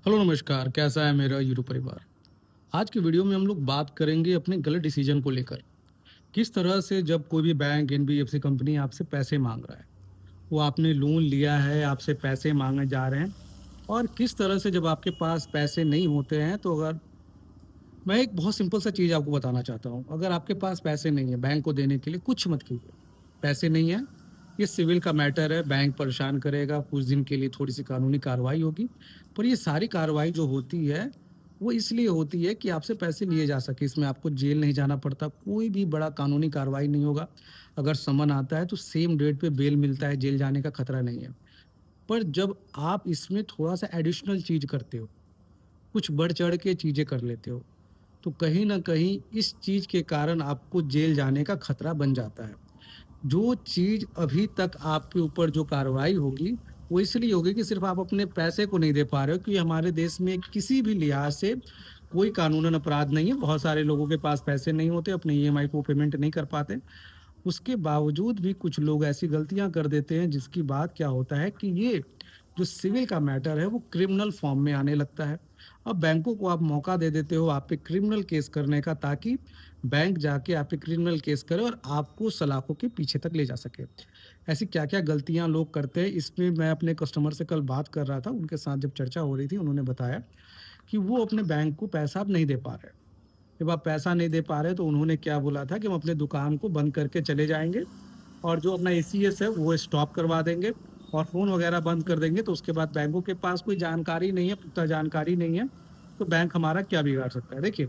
Hello नमस्कार, कैसा है मेरा यूट्यूब परिवार। आज की वीडियो में हम लोग बात करेंगे अपने गलत डिसीजन को लेकर। किस तरह से जब कोई भी बैंक, एनबीएफसी कंपनी आपसे पैसे मांग रहा है, वो आपने लोन लिया है, आपसे पैसे मांगे जा रहे हैं, और किस तरह से जब आपके पास पैसे नहीं होते हैं, तो अगर मैं एक बहुत सिंपल सा चीज़ आपको बताना चाहता हूँ। अगर आपके पास पैसे नहीं है बैंक को देने के लिए, कुछ मत कीजिए। पैसे नहीं है, ये सिविल का मैटर है, बैंक परेशान करेगा, कुछ दिन के लिए थोड़ी सी कानूनी कार्रवाई होगी, पर ये सारी कार्रवाई जो होती है, वो इसलिए होती है कि आपसे पैसे लिए जा सके। इसमें आपको जेल नहीं जाना पड़ता, कोई भी बड़ा कानूनी कार्रवाई नहीं होगा। अगर समन आता है तो सेम डेट पे बेल मिलता है, जेल जाने का खतरा नहीं है। पर जब आप इसमें थोड़ा सा एडिशनल चीज़ करते हो, कुछ बढ़ चढ़ के चीज़ें कर लेते हो, तो कहीं न कहीं इस चीज़ के कारण आपको जेल जाने का खतरा बन जाता है। जो चीज़ अभी तक आपके ऊपर जो कार्रवाई होगी, वो इसलिए होगी कि सिर्फ़ आप अपने पैसे को नहीं दे पा रहे हो, कि हमारे देश में किसी भी लिहाज़ से कोई कानूनन अपराध नहीं है। बहुत सारे लोगों के पास पैसे नहीं होते, अपने ईएमआई को पेमेंट नहीं कर पाते। उसके बावजूद भी कुछ लोग ऐसी गलतियाँ कर देते हैं, जिसकी बात क्या होता है कि ये जो सिविल का मैटर है, वो क्रिमिनल फॉर्म में आने लगता है। अब बैंकों को आप मौका दे देते हो आप पे क्रिमिनल केस करने का, ताकि बैंक जाके आप पे क्रिमिनल केस करे और आपको सलाखों के पीछे तक ले जा सके। ऐसी क्या-क्या गलतियाँ लोग करते हैं, इसमें मैं अपने कस्टमर से कल बात कर रहा था, उनके साथ जब चर्चा हो रही थी, उन्होंने बताया कि वो अपने बैंक को पैसा अब नहीं दे पा रहे। जब आप पैसा नहीं दे पा रहे, तो उन्होंने क्या बोला था कि हम अपने दुकान को बंद करके चले जाएँगे, और जो अपना एसीएस है वो स्टॉप करवा देंगे, और फ़ोन वगैरह बंद कर देंगे। तो उसके बाद बैंकों के पास कोई जानकारी नहीं है, पुख्ता जानकारी नहीं है, तो बैंक हमारा क्या बिगाड़ सकता है? देखिए,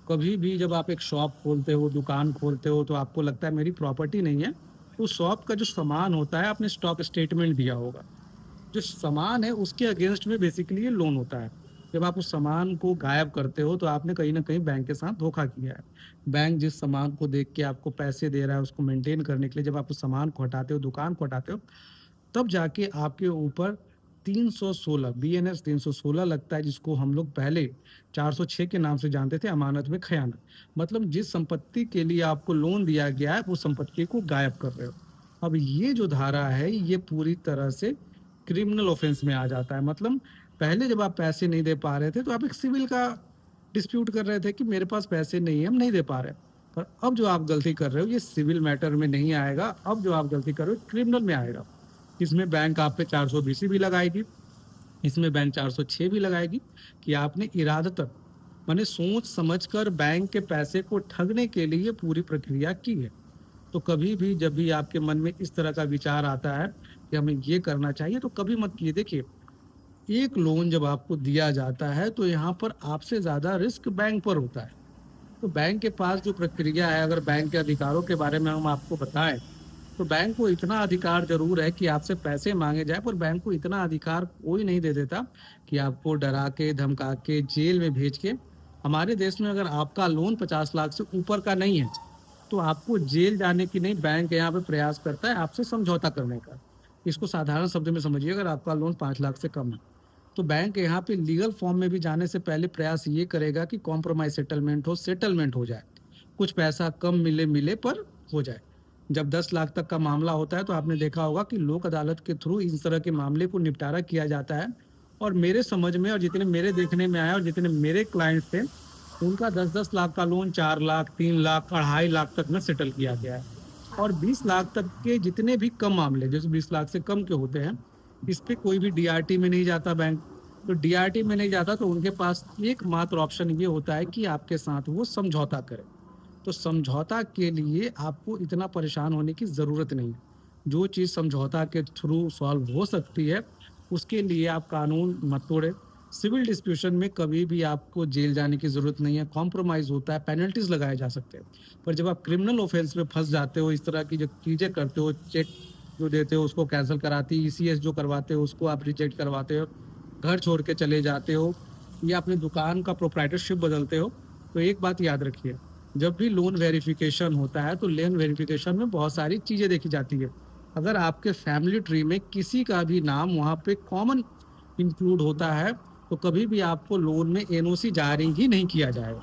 कभी भी जब आप एक शॉप खोलते हो, दुकान खोलते हो, तो आपको लगता है मेरी प्रॉपर्टी नहीं है, तो शॉप का जो सामान होता है, आपने स्टॉक स्टेटमेंट दिया होगा। जो सामान है उसके अगेंस्ट में बेसिकली ये लोन होता है। जब आप उस सामान को गायब करते हो, तो आपने कहीं न कहीं बैंक के साथ धोखा किया है। बैंक जिस सामान को देख के आपको पैसे दे रहा है, उसको मेंटेन करने के लिए जब आप उस सामान को हटाते हो, दुकान को हटाते हो, तब जाके आपके ऊपर 316 बीएनएस 316 लगता है, जिसको हम लोग पहले 406 के नाम से जानते थे, अमानत में खयानत। मतलब जिस संपत्ति के लिए आपको लोन दिया गया है, उस संपत्ति को गायब कर रहे हो। अब ये जो धारा है, ये पूरी तरह से क्रिमिनल ऑफेंस में आ जाता है। मतलब पहले जब आप पैसे नहीं दे पा रहे थे, तो आप एक सिविल का डिस्प्यूट कर रहे थे कि मेरे पास पैसे नहीं है, हम नहीं दे पा रहे। पर अब जो आप गलती कर रहे हो, ये सिविल मैटर में नहीं आएगा, अब जो आप गलती कर रहे हो, क्रिमिनल में आएगा। इसमें बैंक आप पे 420 भी लगाएगी, इसमें बैंक 406 भी लगाएगी, कि आपने इरादतन, माने सोच समझकर बैंक के पैसे को ठगने के लिए पूरी प्रक्रिया की है। तो कभी भी जब भी आपके मन में इस तरह का विचार आता है कि हमें ये करना चाहिए, तो कभी मत कीजिए। देखिए, एक लोन जब आपको दिया जाता है, तो यहाँ पर आपसे ज़्यादा रिस्क बैंक पर होता है। तो बैंक के पास जो प्रक्रिया है, अगर बैंक के अधिकारों के बारे में हम आपको बताएँ, तो बैंक को इतना अधिकार ज़रूर है कि आपसे पैसे माँगे जाएँ, पर बैंक को इतना अधिकार कोई नहीं दे देता कि आपको डरा के, धमका के, जेल में भेज के। हमारे देश में अगर आपका लोन 50 लाख से ऊपर का नहीं है, तो आपको जेल जाने की नहीं, बैंक यहाँ पे प्रयास करता है आपसे समझौता करने का। इसको साधारण शब्द में समझिए, अगर आपका लोन 5 लाख से कम है, तो बैंक यहाँ पे लीगल फॉर्म में भी जाने से पहले प्रयास ये करेगा कि कॉम्प्रोमाइज़ सेटलमेंट हो जाए। कुछ पैसा कम मिले पर हो जाए। जब 10 लाख तक का मामला होता है, तो आपने देखा होगा कि लोक अदालत के थ्रू इस तरह के मामले को निपटारा किया जाता है, और मेरे समझ में और जितने मेरे देखने में आया और जितने मेरे क्लाइंट्स थे, उनका 10-10 लाख का लोन 4 लाख, 3 लाख, 2.5 लाख तक में सेटल किया गया है। और 20 लाख तक के जितने भी कम मामले, जैसे 20 लाख से कम के होते हैं, इस पे कोई भी डीआरटी में नहीं जाता बैंक। तो डीआरटी में नहीं जाता, तो उनके पास एकमात्र ऑप्शन ये होता है कि आपके साथ वो समझौता करें। तो समझौता के लिए आपको इतना परेशान होने की ज़रूरत नहीं है। जो चीज़ समझौता के थ्रू सॉल्व हो सकती है, उसके लिए आप कानून मत तोड़ें। सिविल डिस्प्यूशन में कभी भी आपको जेल जाने की ज़रूरत नहीं है, कॉम्प्रोमाइज़ होता है, पेनल्टीज़ लगाए जा सकते हैं। पर जब आप क्रिमिनल ऑफेंस में फँस जाते हो, इस तरह की जो चीज़ें करते हो, चेक जो देते हो उसको कैंसल कराती, ईसीएस जो करवाते हो उसको आप रिजेक्ट करवाते हो, घर छोड़ के चले जाते हो, या अपनी दुकान का प्रोप्राइटरशिप बदलते हो, तो एक बात याद रखिए, जब भी लोन वेरिफिकेशन होता है, तो लोन वेरिफिकेशन में बहुत सारी चीज़ें देखी जाती है। अगर आपके फैमिली ट्री में किसी का भी नाम वहाँ पे कॉमन इंक्लूड होता है, तो कभी भी आपको लोन में एनओसी जारी ही नहीं किया जाएगा।